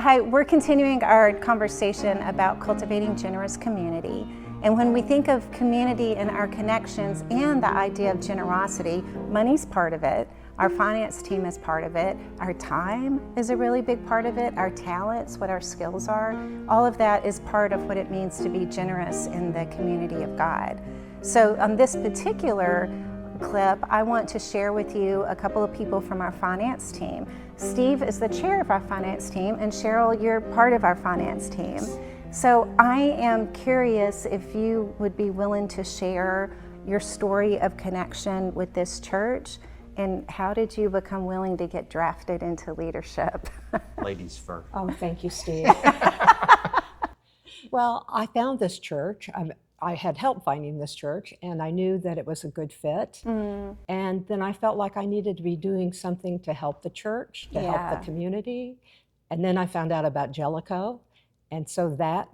Hi, we're continuing our conversation about cultivating generous community. And when we think of community and our connections and the idea of generosity, money's part of it, our finance team is part of it, our time is a really big part of it, our talents, what our skills are, all of that is part of what it means to be generous in the community of God. So on this particular clip, I want to share with you a couple of people from our finance team. Steve is the chair of our finance team, and Cheryl, you're part of our finance team. So I am curious if you would be willing to share your story of connection with this church, and how did you become willing to get drafted into leadership? Ladies first. Oh, thank you, Steve. Well, I found this church. I had help finding this church, and I knew that it was a good fit. And then I felt like I needed to be doing something to help the church, to help the community. And then I found out about Jellicoe. And so that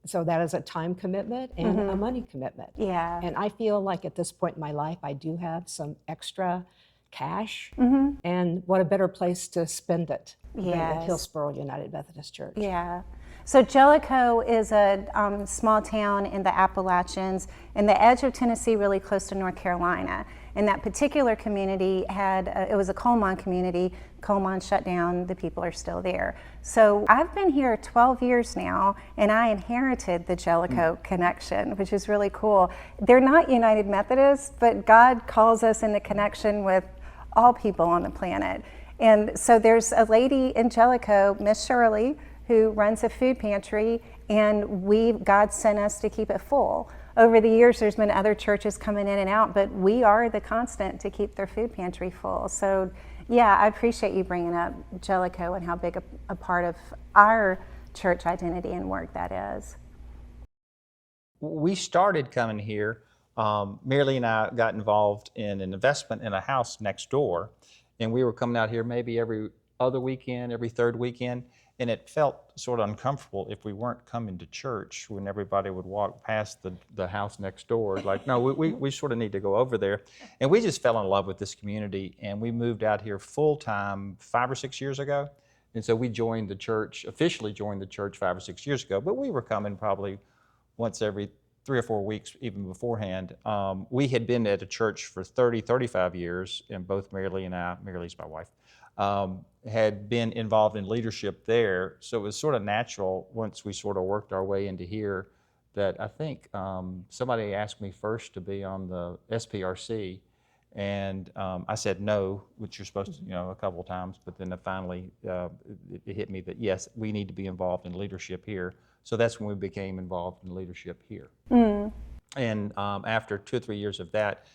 is a time commitment and a money commitment. Yeah. And I feel like at this point in my life, I do have some extra cash. And what a better place to spend it than at Hillsboro United Methodist Church. Yeah. So Jellicoe is a small town in the Appalachians, in the edge of Tennessee, really close to North Carolina. And that particular community it was a coal mine community. Coal mine shut down, the people are still there. So I've been here 12 years now, and I inherited the Jellicoe connection, which is really cool. They're not United Methodists, but God calls us into connection with all people on the planet. And so there's a lady in Jellicoe, Miss Shirley, who runs a food pantry, and God sent us to keep it full. Over the years, there's been other churches coming in and out, but we are the constant to keep their food pantry full. So yeah, I appreciate you bringing up Jellicoe and how big a part of our church identity and work that is. We started coming here, Mary and I got involved in an investment in a house next door, and we were coming out here maybe every other weekend, every third weekend. And it felt sort of uncomfortable if we weren't coming to church when everybody would walk past the house next door. Like, no, we sort of need to go over there. And we just fell in love with this community, and we moved out here full-time 5 or 6 years ago. And so we joined the church, officially joined the church 5 or 6 years ago, but we were coming probably once every 3 or 4 weeks, even beforehand. We had been at a church for 30, 35 years, and both Mary and I, Mary Lee's my wife, had been involved in leadership there. So it was sort of natural once we sort of worked our way into here that I think somebody asked me first to be on the SPRC, and I said no, which you're supposed to, a couple of times, but then finally it hit me that yes, we need to be involved in leadership here. So that's when we became involved in leadership here. And after 2 or 3 years of that,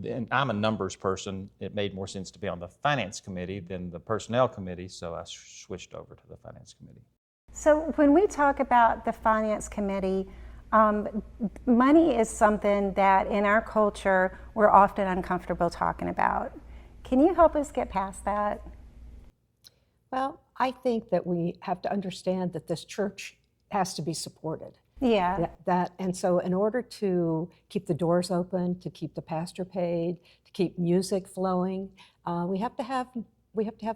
and I'm a numbers person, it made more sense to be on the finance committee than the personnel committee, so I switched over to the finance committee. So when we talk about the finance committee, money is something that in our culture we're often uncomfortable talking about. Can you help us get past that? Well, I think that we have to understand that this church has to be supported. Yeah. And so in order to keep the doors open, to keep the pastor paid, to keep music flowing, we have to have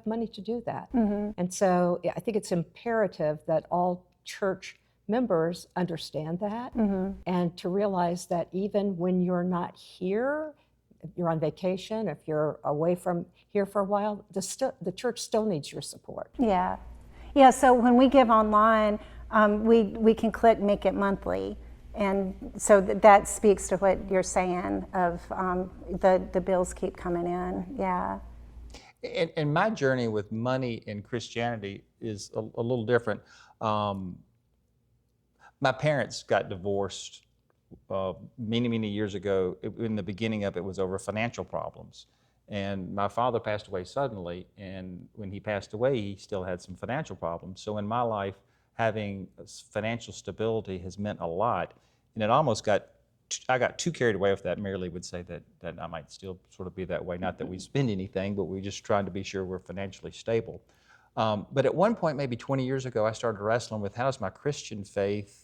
money to do that. And so I think it's imperative that all church members understand that and to realize that even when you're not here, if you're on vacation, if you're away from here for a while, the church still needs your support. Yeah. Yeah, so when we give online, we can click Make It Monthly, and so that speaks to what you're saying of the bills keep coming in. Yeah. And my journey with money and Christianity is a little different. My parents got divorced many years ago. In the beginning of it was over financial problems. And my father passed away suddenly, and when he passed away, he still had some financial problems. So in my life, having financial stability has meant a lot, and it almost I got too carried away with that. Mary Lee would say that I might still sort of be that way, not that we spend anything, but we're just trying to be sure we're financially stable. But at one point, maybe 20 years ago, I started wrestling with how does my Christian faith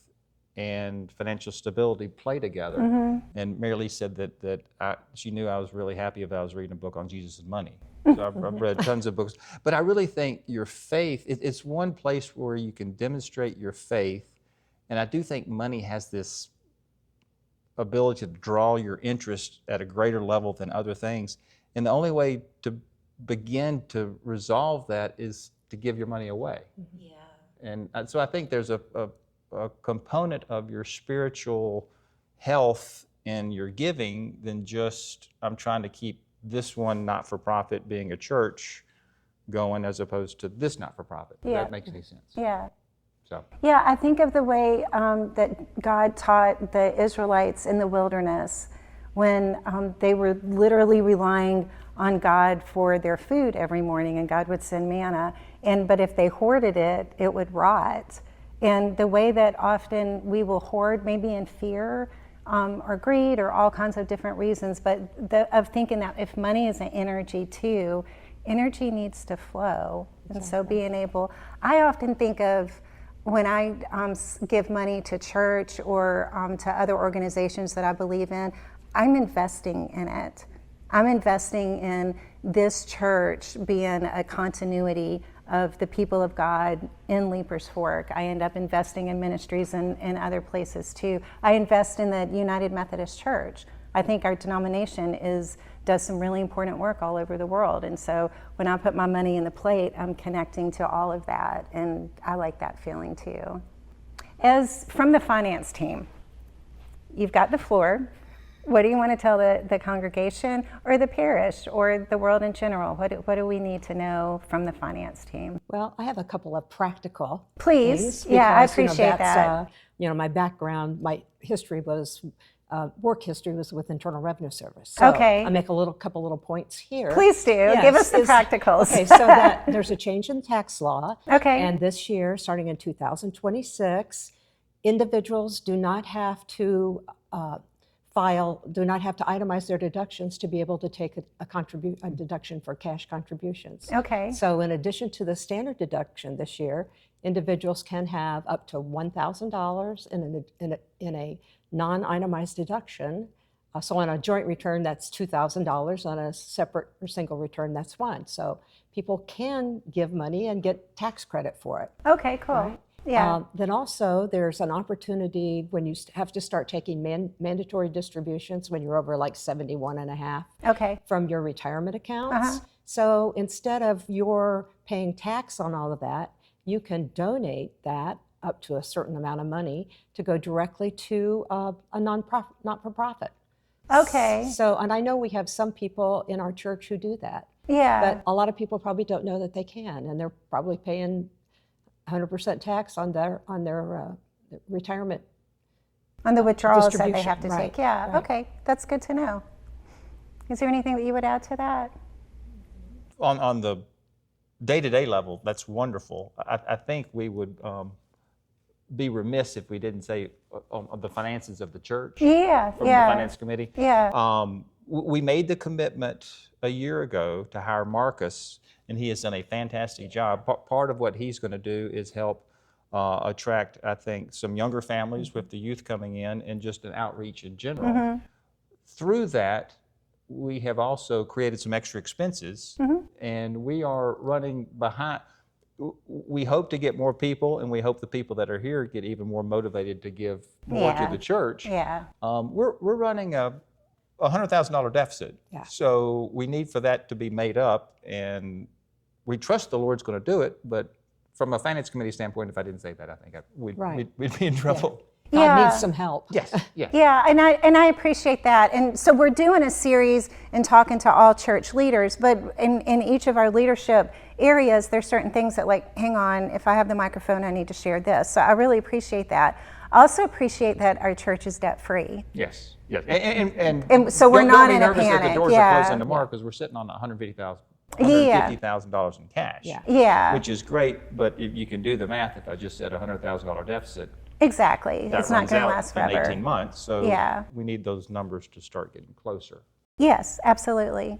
and financial stability play together. And Mary Lee said that she knew I was really happy if I was reading a book on Jesus and money. So I've read tons of books. But I really think your faith, it's one place where you can demonstrate your faith. And I do think money has this ability to draw your interest at a greater level than other things. And the only way to begin to resolve that is to give your money away. Yeah. And so I think there's a component of your spiritual health in your giving than just, I'm trying to keep this one not-for-profit being a church going as opposed to this not-for-profit. If that makes any sense. Yeah. So. Yeah, I think of the way that God taught the Israelites in the wilderness when they were literally relying on God for their food every morning, and God would send manna. But if they hoarded it, it would rot. And the way that often we will hoard, maybe in fear or greed or all kinds of different reasons, but of thinking that if money is an energy too, energy needs to flow. Exactly. And so being able, I often think of when I give money to church or to other organizations that I believe in, I'm investing in it. I'm investing in this church being a continuity of the people of God in Leapers Fork. I end up investing in ministries in other places too. I invest in the United Methodist Church. I think our denomination does some really important work all over the world. And so when I put my money in the plate, I'm connecting to all of that. And I like that feeling too. As from the finance team, you've got the floor. What do you want to tell the congregation or the parish or the world in general? What do we need to know from the finance team? Well, I have a couple of practical Please. things Yeah, I because, appreciate that. My background, my history was, work history was with Internal Revenue Service. So Okay. I make couple little points here. Please do. Yes, Give us the practicals. Okay, so that there's a change in tax law. Okay. And this year, starting in 2026, individuals do not have to do not have to itemize their deductions to be able to take a deduction for cash contributions. Okay. So in addition to the standard deduction this year, individuals can have up to $1,000 in a non-itemized deduction. So on a joint return, that's $2,000. On a separate or single return, that's $1,000. So people can give money and get tax credit for it. Okay, cool. Right? Yeah. Then also there's an opportunity when you have to start taking mandatory distributions when you're over like 71 and a half Okay. from your retirement accounts. So instead of your paying tax on all of that, you can donate that up to a certain amount of money to go directly to a not-for-profit. Okay. So, and I know we have some people in our church who do that. Yeah. But a lot of people probably don't know that they can, and they're probably paying 100% tax on their retirement. On the withdrawals that they distribution, have to right, take. Yeah, right. okay. That's good to know. Is there anything that you would add to that? On the day-to-day level, that's wonderful. I think we would be remiss if we didn't say on the finances of the church. Yeah, From yeah. the finance committee. Yeah. We made the commitment a year ago to hire Marcus, and he has done a fantastic job. Part of what he's going to do is help attract, I think, some younger families with the youth coming in and just an outreach in general. Through that, we have also created some extra expenses, and we are running behind. We hope to get more people, and we hope the people that are here get even more motivated to give more to the church. Yeah. We're running a $100,000 deficit. Yeah. So we need for that to be made up, and we trust the Lord's going to do it, but from a finance committee standpoint, if I didn't say that, I think we'd be in trouble. God needs some help. Yes, yes. Yeah, and I appreciate that. And so we're doing a series and talking to all church leaders, but in each of our leadership areas, there's certain things that, like, hang on, if I have the microphone, I need to share this. So I really appreciate that. I also appreciate that our church is debt-free. Yes, yes. And so we're not don't be in a nervous that panic. the doors Yeah. are closing tomorrow because we're sitting on Yeah. $150,000 in cash, Yeah. which is great, but if you can do the math, if I just said $100,000 deficit, Exactly. that It's not runs going to out last in forever. 18 months. So Yeah. we need those numbers to start getting closer. Yes, absolutely.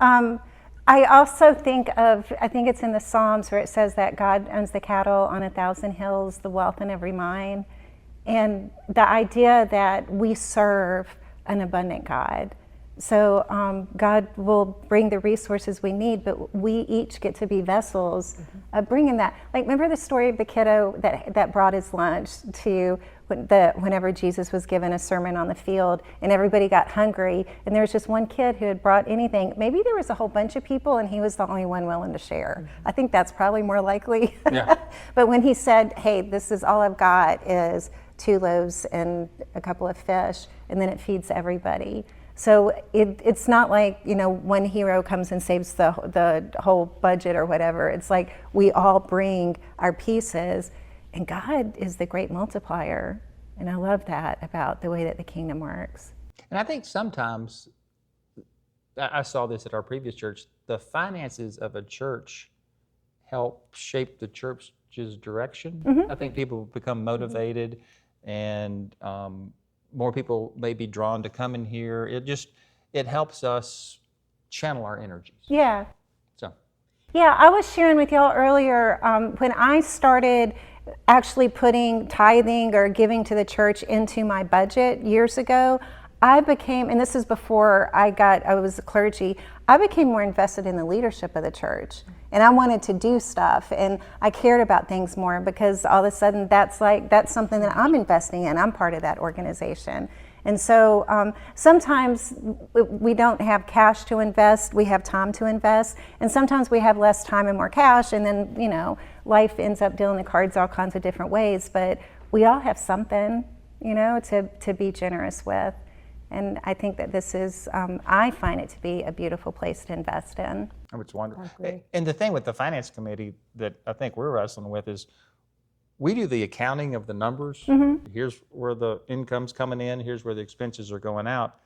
I also think it's in the Psalms where it says that God owns the cattle on 1,000 hills, the wealth in every mine. And the idea that we serve an abundant God, So God will bring the resources we need, but we each get to be vessels of bringing that. Like, remember the story of the kiddo that brought his lunch to whenever Jesus was given a sermon on the field, and everybody got hungry, and there was just one kid who had brought anything. Maybe there was a whole bunch of people, and he was the only one willing to share. I think that's probably more likely. Yeah. But when he said, "Hey, this is all I've got is 2 loaves and a couple of fish," and then it feeds everybody. So it's not like, one hero comes and saves the whole budget or whatever. It's like we all bring our pieces, and God is the great multiplier. And I love that about the way that the kingdom works. And I think sometimes, I saw this at our previous church, the finances of a church help shape the church's direction. I think people become motivated, and more people may be drawn to come in here. It helps us channel our energies. Yeah. So. Yeah, I was sharing with y'all earlier, when I started actually putting tithing or giving to the church into my budget years ago, I became, and this is before I was a clergy, I became more invested in the leadership of the church. And I wanted to do stuff, and I cared about things more, because all of a sudden that's something that I'm investing in. I'm part of that organization. And so sometimes we don't have cash to invest, we have time to invest, and sometimes we have less time and more cash, and then, life ends up dealing the cards all kinds of different ways, but we all have something, to be generous with. And I think that this is, I find it to be a beautiful place to invest in. Oh, it's wonderful. I agree. And the thing with the finance committee that I think we're wrestling with is, we do the accounting of the numbers. Here's where the income's coming in, here's where the expenses are going out.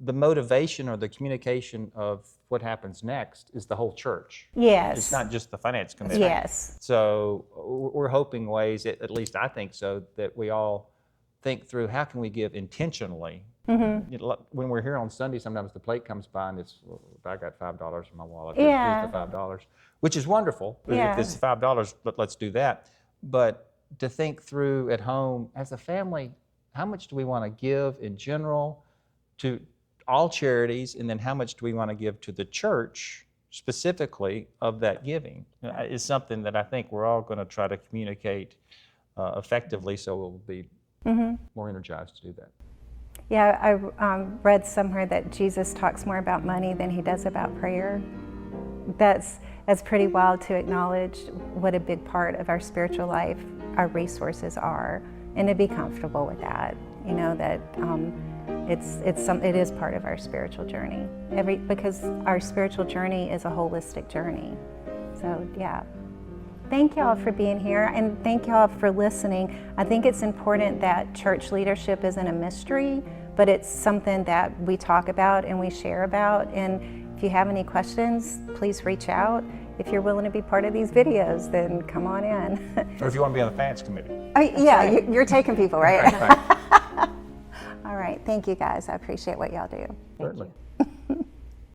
The motivation or the communication of what happens next is the whole church. Yes. It's not just the finance committee. Yes. So we're hoping ways, at least I think so, that we all think through how can we give intentionally. When we're here on Sunday, sometimes the plate comes by and it's, well, I got $5 in my wallet. Yeah. Here's the $5, which is wonderful. Yeah. If it's $5, let's do that. But to think through at home, as a family, how much do we want to give in general to all charities, and then how much do we want to give to the church specifically of that giving, is something that I think we're all going to try to communicate effectively, so we'll be more energized to do that. Yeah, I read somewhere that Jesus talks more about money than he does about prayer. That's pretty wild to acknowledge what a big part of our spiritual life our resources are, and to be comfortable with that. That it is part of our spiritual journey. Because our spiritual journey is a holistic journey. So yeah. Thank y'all for being here, and thank y'all for listening. I think it's important that church leadership isn't a mystery, but it's something that we talk about and we share about. And if you have any questions, please reach out. If you're willing to be part of these videos, then come on in. Or if you want to be on the finance committee. You're taking people, right? Right. All right, thank you guys. I appreciate what y'all do. Thank you.